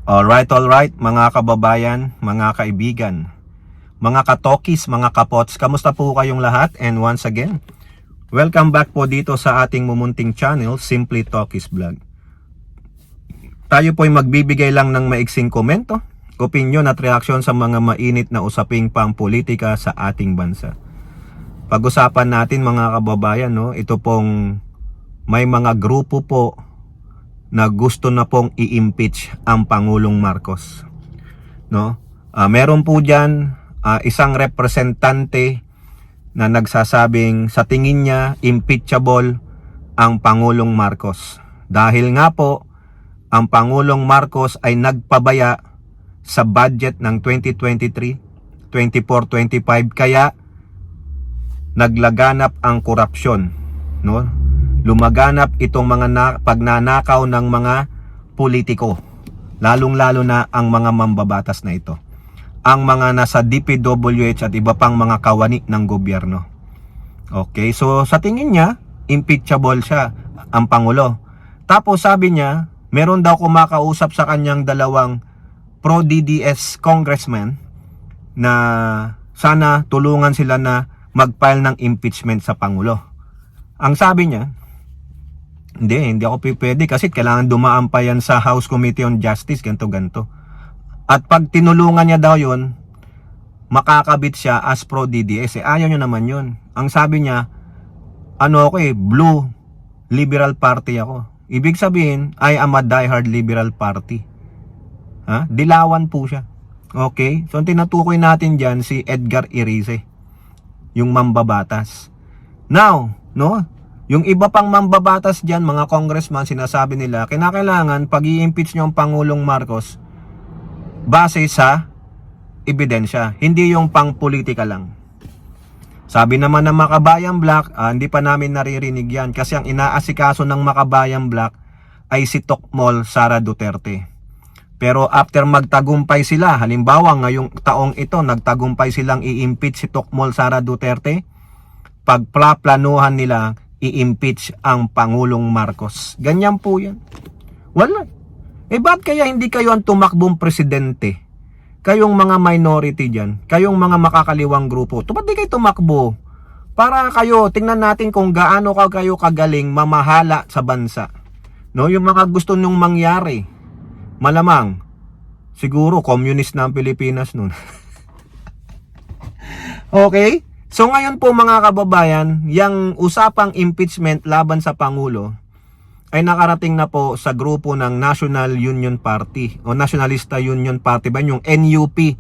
Alright, mga kababayan, mga kaibigan, mga katokis, mga kapots, kamusta po kayong lahat? And once again, welcome back po dito sa ating mumunting channel, Simply Talkies Vlog. Tayo po ay magbibigay lang ng maiksing komento, opinion at reaksyon sa mga mainit na usaping pang-politika sa ating bansa. Pag-usapan natin mga kababayan, ito pong may mga grupo po na gusto na pong i-impeach ang Pangulong Marcos. Meron po dyan isang representante na nagsasabing sa tingin niya impeachable ang Pangulong Marcos. Dahil nga po, ang Pangulong Marcos ay nagpabaya sa budget ng 2023, 24-25 kaya naglaganap ang korupsyon, lumaganap itong mga pagnanakaw ng mga politiko, lalong-lalo na ang mga mambabatas na ito, ang mga nasa DPWH at iba pang mga kawani ng gobyerno. Okay, so sa tingin niya impeachable siya ang Pangulo. Tapos sabi niya meron daw kumakausap sa kanyang dalawang pro-DDS congressman na sana tulungan sila na mag-file ng impeachment sa Pangulo. Ang sabi niya, hindi ako pwede kasi kailangan dumaan pa yan sa House Committee on Justice, ganto. At pag tinulungan niya daw yun, makakabit siya as pro-DDS. Ayaw niya naman yun. Ang sabi niya, Blue Liberal Party ako. Ibig sabihin, I am a diehard Liberal Party. Dilawan po siya. Okay? So, tinutukoy natin dyan si Edgar Irize, yung mambabatas. Now, yung iba pang mambabatas dyan, mga congressman, sinasabi nila, kinakailangan pag i-impeach nyo ang Pangulong Marcos base sa ebidensya, hindi yung pang politika lang. Sabi naman ng Makabayan Black, hindi pa namin naririnig yan kasi ang inaasikaso ng Makabayan Black ay si Tokmol Sara Duterte. Pero after magtagumpay sila, halimbawa ngayong taong ito, nagtagumpay silang i-impeach si Tokmol Sara Duterte, pagplaplanuhan nila i-impeach ang Pangulong Marcos. Ganyan po yan. Wala. Ba't kaya hindi kayo ang tumakbong presidente? Kayong mga minority dyan, kayong mga makakaliwang grupo, ba't di kayo tumakbo? Para kayo, tingnan natin kung gaano kayo kagaling mamahala sa bansa. Yung mga gusto nung mangyari, malamang, siguro communist na ang Pilipinas nun. Okay? So ngayon po mga kababayan, yung usapang impeachment laban sa Pangulo ay nakarating na po sa grupo ng National Union Party o Nationalista Union Party ba yung NUP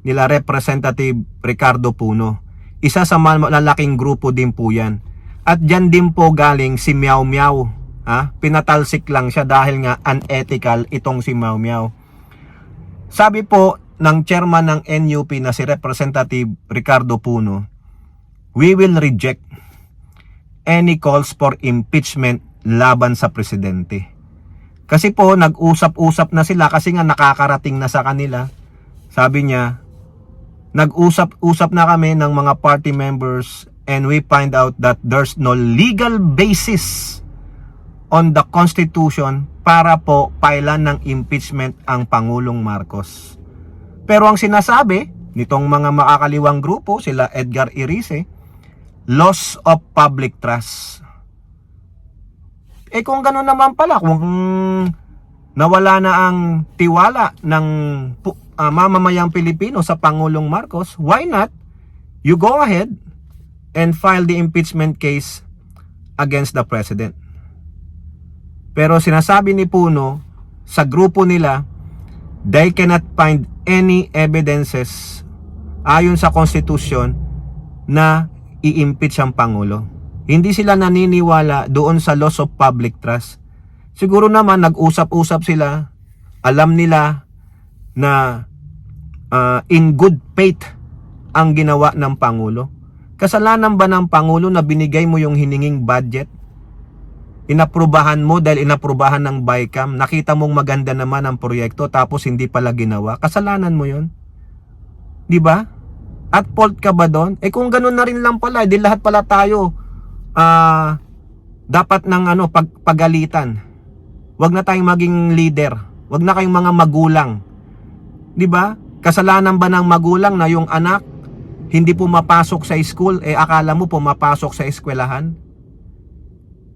nila Representative Ricardo Puno. Isa sa malalaking grupo din po yan. At dyan din po galing si Meow Meow. Pinatalsik lang siya dahil nga unethical itong si Meow Meow. Sabi po ng chairman ng NUP na si Representative Ricardo Puno, we will reject any calls for impeachment laban sa presidente. Kasi po, nag-usap-usap na sila kasi nga nakakarating na sa kanila. Sabi niya, nag-usap-usap na kami ng mga party members and we find out that there's no legal basis on the Constitution para po pailan ng impeachment ang Pangulong Marcos. Pero ang sinasabi nitong mga makakaliwang grupo, sila Edgar Irize, loss of public trust. Kung gano'n naman pala, kung nawala na ang tiwala ng mamamayang Pilipino sa Pangulong Marcos, why not you go ahead and file the impeachment case against the President? Pero sinasabi ni Puno, sa grupo nila, they cannot find any evidences ayon sa Constitution na i-impeach ang Pangulo. Hindi sila naniniwala doon sa loss of public trust. Siguro naman nag-usap-usap sila, alam nila na in good faith ang ginawa ng Pangulo. Kasalanan ba ng Pangulo na binigay mo yung hininging budget? Inaprubahan mo dahil inaprubahan ng BICAM, nakita mong maganda naman ang proyekto tapos hindi pala ginawa. Kasalanan mo yun. Di ba? At fault ka ba doon? Kung ganun na rin lang pala, di lahat pala tayo dapat ng pagalitan. Huwag na tayong maging leader Wag na kayong mga magulang. 'Di ba? Kasalanan ba ng magulang na yung anak hindi pumapasok sa school, akala mo pumapasok sa eskwelahan?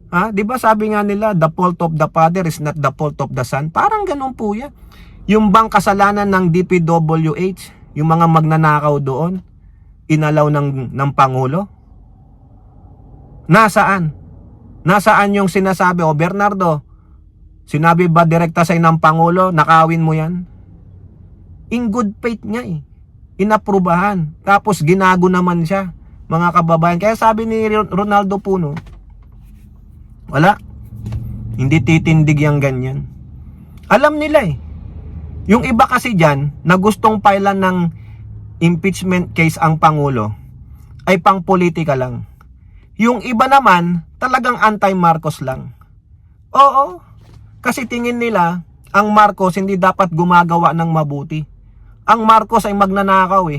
Ha? 'Di ba sabi nga nila, the fault of the father is not the fault of the son? Parang ganun po yan. Yung bang kasalanan ng DPWH, yung mga magnanakaw doon, inalaw ng Pangulo? Nasaan? Nasaan yung sinasabi, Bernardo, sinabi ba direkta sa'yo ng Pangulo, nakawin mo yan? In good faith nga inaprubahan. Tapos ginago naman siya, mga kababayan. Kaya sabi ni Ronaldo Puno, wala. Hindi titindig yung ganyan. Alam nila Yung iba kasi dyan, na gustong pailan ng impeachment case ang Pangulo, ay pang politika lang. Yung iba naman, talagang anti-Marcos lang. Oo, kasi tingin nila, ang Marcos hindi dapat gumagawa ng mabuti. Ang Marcos ay magnanakaw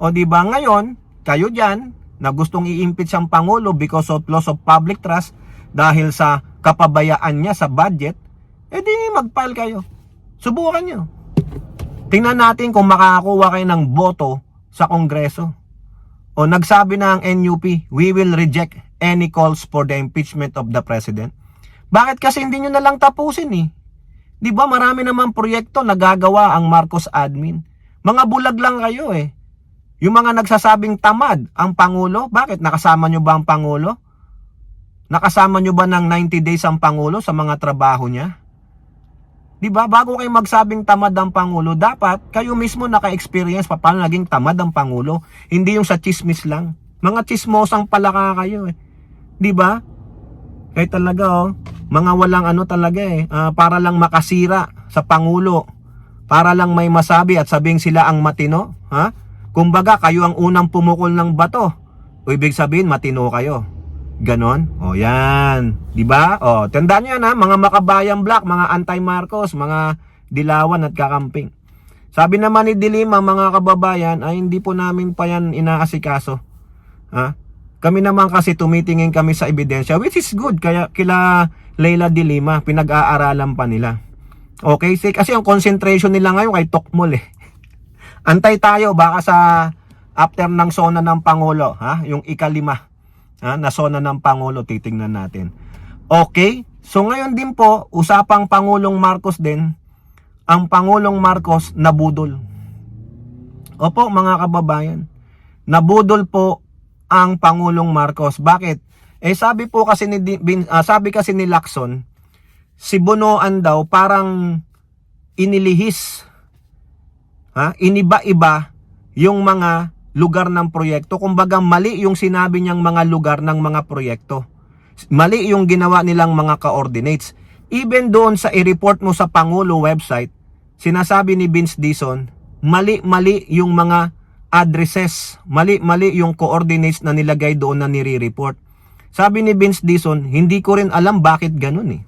O di ba ngayon, kayo diyan na gustong i-impeach ang Pangulo because of loss of public trust dahil sa kapabayaan niya sa budget, di mag-file kayo. Subukan nyo. Tingnan natin kung makakakuha kayo ng boto sa Kongreso. O nagsabi na ang NUP, we will reject any calls for the impeachment of the President. Bakit kasi hindi nyo na lang tapusin Di ba marami naman proyekto na gagawa ang Marcos admin. Mga bulag lang kayo Yung mga nagsasabing tamad ang Pangulo, bakit? Nakasama nyo ba ang Pangulo? Nakasama nyo ba ng 90 days ang Pangulo sa mga trabaho niya? Di ba? Bago kayo magsabing tamad ang Pangulo, dapat kayo mismo naka-experience paano naging tamad ang Pangulo. Hindi yung sa chismis lang. Mga chismosang palaka kayo Di ba? Kaya talaga mga walang talaga para lang makasira sa Pangulo. Para lang may masabi at sabing sila ang matino. Ha? Kumbaga kayo ang unang pumukol ng bato. O ibig sabihin matino kayo. Ganon? Yan. Diba? Tandaan nyo yan mga makabayang black, mga anti-Marcos, mga dilawan at kakamping. Sabi naman ni Dilima, mga kababayan, ay hindi po namin pa yan inaasikaso. Ha? Kami naman kasi tumitingin kami sa ebidensya, which is good. Kaya kila Leila Dilima, pinag-aaralan pa nila. Okay? Kasi ang concentration nila ngayon kay Tokmol Antay tayo, baka sa after ng sona ng Pangulo, yung ikalima. Na sona ng Pangulo, titingnan natin. Okay? So ngayon din po, usapang Pangulong Marcos din, ang Pangulong Marcos nabudol. Opo mga kababayan, nabudol po ang Pangulong Marcos. Bakit? Sabi po kasi ni Lacson, si Bonoan daw parang inilihis, iniba-iba yung mga lugar ng proyekto. Kumbaga mali yung sinabi niyang mga lugar ng mga proyekto. Mali yung ginawa nilang mga coordinates. Even doon sa i-report mo sa Pangulo website, sinasabi ni Vince Dizon, mali-mali yung mga addresses, mali-mali yung coordinates na nilagay doon na nire-report. Sabi ni Vince Dizon, hindi ko rin alam bakit ganun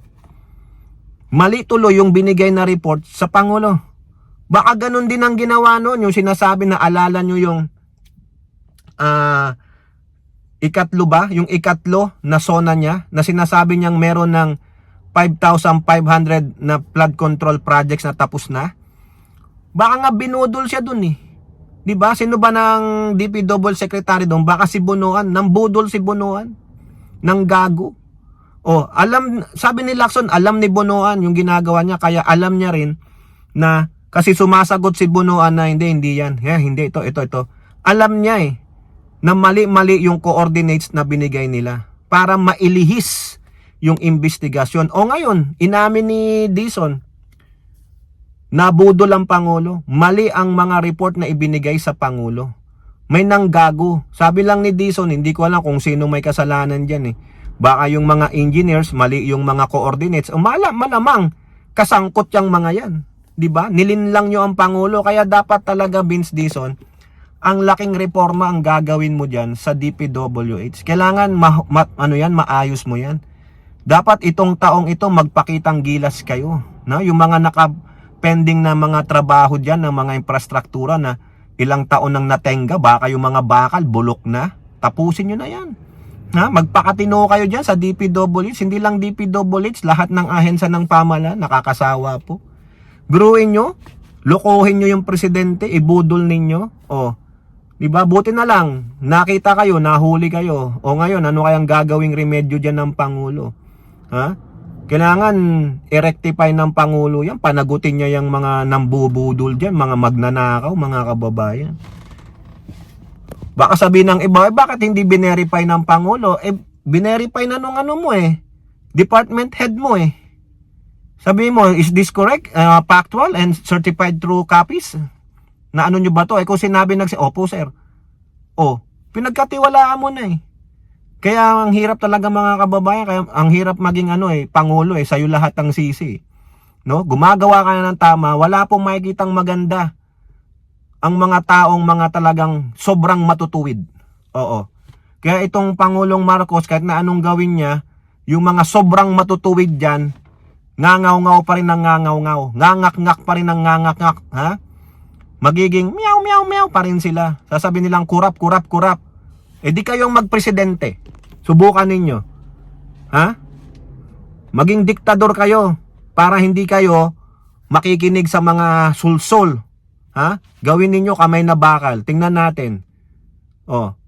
Mali tuloy yung binigay na report sa Pangulo. Baka ganun din ang ginawa noon, yung sinasabi na alala nyo yung ikatlo ba? Yung ikatlo na zona niya na sinasabi niyang meron ng 5,500 na flood control projects na tapos na. Baka nga binudol siya dun 'Di ba? Sino ba ng DPW secretary doon? Baka si Bonoan, nambudol si Bonoan ng gago. Sabi ni Lacson, alam ni Bonoan yung ginagawa niya, kaya alam niya rin na kasi sumasagot si Bonoan na hindi yan. Hindi ito. Alam niya na mali-mali yung coordinates na binigay nila para mailihis yung investigasyon. Ngayon, inamin ni Dizon, nabudol ang Pangulo. Mali ang mga report na ibinigay sa Pangulo. May nanggago. Sabi lang ni Dizon, hindi ko alam kung sino may kasalanan dyan Baka yung mga engineers, mali yung mga coordinates. Malamang kasangkot yung mga yan. Diba? Nilinlang nyo ang Pangulo. Kaya dapat talaga, Vince Dizon, ang laking reforma ang gagawin mo dyan sa DPWH. Kailangan maayos mo yan. Dapat itong taong ito magpakitang gilas kayo. Yung mga naka-pending na mga trabaho dyan, ng mga infrastruktura na ilang taon nang natenga, baka yung mga bakal, bulok na. Tapusin nyo na yan. Magpakatino kayo dyan sa DPWH. Hindi lang DPWH, lahat ng ahensya ng pamahalaan, nakakasawa po. Biruin nyo, lokohin nyo yung presidente, ibudol ninyo. O, di ba? Buti na lang, nakita kayo, nahuli kayo. O ngayon, ano kayang gagawing remedyo dyan ng Pangulo? Ha? Kailangan i-rectify ng Pangulo yan. Panagutin niya yung mga nambubudol dyan, mga magnanakaw, mga kababayan. Baka sabihin ng iba, bakit hindi binerify ng Pangulo? Binerify na nung ano mo department head mo Sabi mo, is this correct? Factual and certified through copies? Na ano nyo ba to? Kung sinabi opo sir. Pinagkatiwalaan mo na Kaya ang hirap talaga mga kababayan, kaya ang hirap maging Pangulo sa'yo lahat ang sisi. No? Gumagawa ka na ng tama, wala pong makikitang maganda ang mga taong mga talagang sobrang matutuwid. Oo. Kaya itong Pangulong Marcos, kahit na anong gawin niya, yung mga sobrang matutuwid dyan, ngangaw-ngaw pa rin ng ngangaw-ngaw. Ngangak-ngak pa rin ng ngangak-ngak. Ha? Magiging meow-meow-meow pa rin sila. Sasabihin nilang kurap. Di kayong magpresidente. Subukan ninyo. Ha? Maging diktador kayo para hindi kayo makikinig sa mga sulsol. Ha? Gawin ninyo kamay na bakal. Tingnan natin.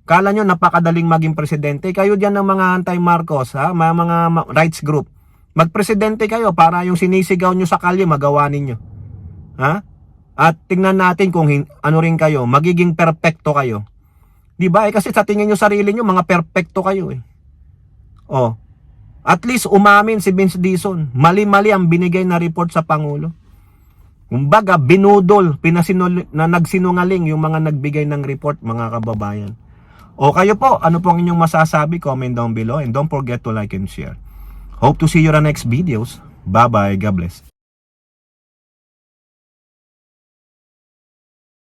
Kala nyo napakadaling maging presidente. Kayo dyan ng mga anti-Marcos, mga rights group. Magpresidente kayo para yung sinisigaw nyo sa kalye magawa ninyo. Ha? At tingnan natin kung ano rin kayo, magiging perpekto kayo. Di ba? Kasi sa tingin nyo sarili nyo, mga perpekto kayo At least umamin si Vince Dizon. Mali-mali ang binigay na report sa Pangulo. Kumbaga, binudol, nagsinungaling yung mga nagbigay ng report, mga kababayan. Kayo po, ano po ang inyong masasabi? Comment down below and don't forget to like and share. Hope to see you on the next videos. Bye-bye. God bless.